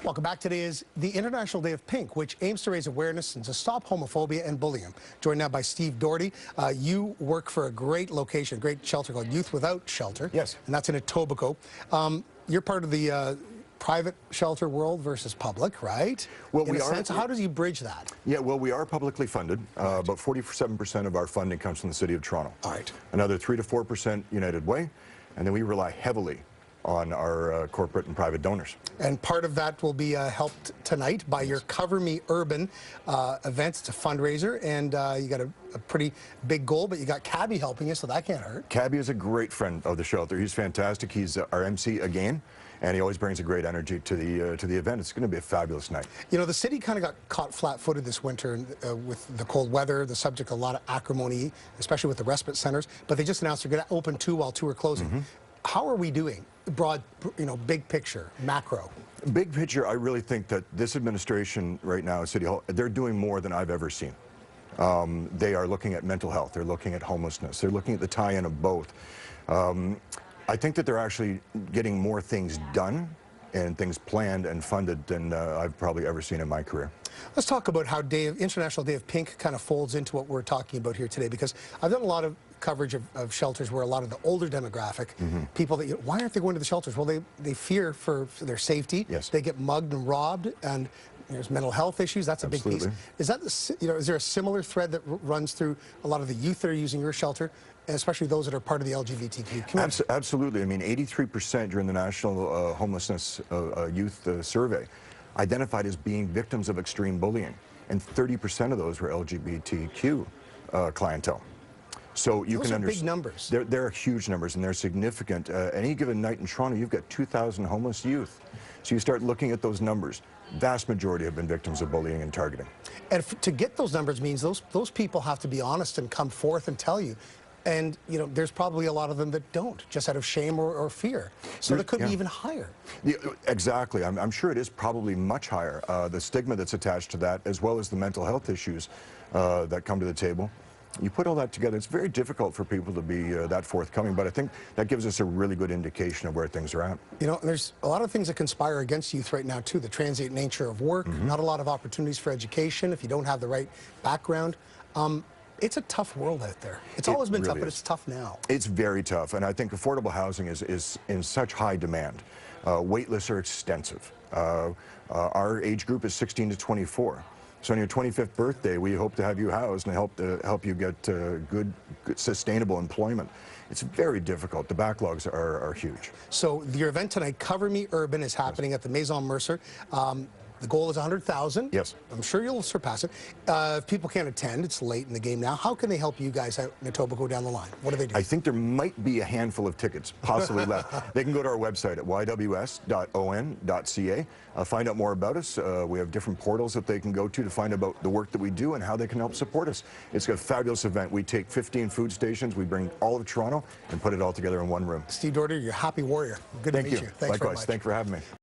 Welcome back. Today is the International Day of Pink, which aims to raise awareness and to stop homophobia and bullying. Joined now by Steve Doherty. You work for a great location, a great shelter called Youth Without Shelter. Yes. And that's in Etobicoke. You're part of the private shelter world versus public, right? Well, in a sense, how does you bridge that? Yeah, well, we are publicly funded. About 47% of our funding comes from the City of Toronto. All right. Another 3 to 4% United Way, and then we rely heavily on our corporate and private donors. And part of that will be helped tonight by your Cover Me Urban event. It's a fundraiser, and you got a pretty big goal, but you got Cabby helping you, so that can't hurt. Cabby is a great friend of the shelter. He's fantastic. He's our MC again, and he always brings a great energy to the event. It's going to be a fabulous night. You know, the city kind of got caught flat-footed this winter with the cold weather, the subject of a lot of acrimony, especially with the respite centers, but they just announced they're going to open 2 while 2 are closing. Mm-hmm. How are we doing? Broad, big picture, macro. Big picture, I really think that this administration right now at City Hall, they're doing more than I've ever seen. They are looking at mental health, they're looking at homelessness, they're looking at the tie-in of both. I think that they're actually getting more things done and things planned and funded than I've probably ever seen in my career. Let's talk about how International Day of Pink kind of folds into what we're talking about here today, because I've done a lot of coverage of shelters where a lot of the older demographic people that, why aren't they going to the shelters? Well, they fear for their safety. Yes. They get mugged and robbed, and there's mental health issues. That's a big piece. Is that is there a similar thread that runs through a lot of the youth that are using your shelter, especially those that are part of the LGBTQ community? Absolutely. I mean, 83% during the National Homelessness Youth Survey identified as being victims of extreme bullying, and 30% of those were LGBTQ clientele. So you those can understand. Those are big numbers. They're huge numbers, and they're significant. Any given night in Toronto, you've got 2,000 homeless youth. So you start looking at those numbers. Vast majority have been victims of bullying and targeting. And to get those numbers means those people have to be honest and come forth and tell you. And, there's probably a lot of them that don't, just out of shame or fear. So that could be even higher. Yeah, exactly. I'm sure it is probably much higher. The stigma that's attached to that, as well as the mental health issues that come to the table. You put all that together, it's very difficult for people to be that forthcoming, but I think that gives us a really good indication of where things are at. There's a lot of things that conspire against youth right now, too. The transient nature of work, not a lot of opportunities for education if you don't have the right background. It's a tough world out there. It's always been tough, but it's tough now. It's very tough, and I think affordable housing is in such high demand. Wait lists are extensive. Our age group is 16 to 24. So on your 25th birthday, we hope to have you housed and help you get good, sustainable employment. It's very difficult. The backlogs are huge. So your event tonight, Cover Me Urban, is happening at the Maison Mercer. The goal is 100,000. Yes. I'm sure you'll surpass it. If people can't attend, it's late in the game now. How can they help you guys out in Etobicoke down the line? What do they do? I think there might be a handful of tickets possibly left. They can go to our website at yws.on.ca. Find out more about us. We have different portals that they can go to find out the work that we do and how they can help support us. It's a fabulous event. We take 15 food stations. We bring all of Toronto and put it all together in one room. Steve Doherty, you're a happy warrior. Good to meet you. Thanks Likewise. very much. Thanks for having me.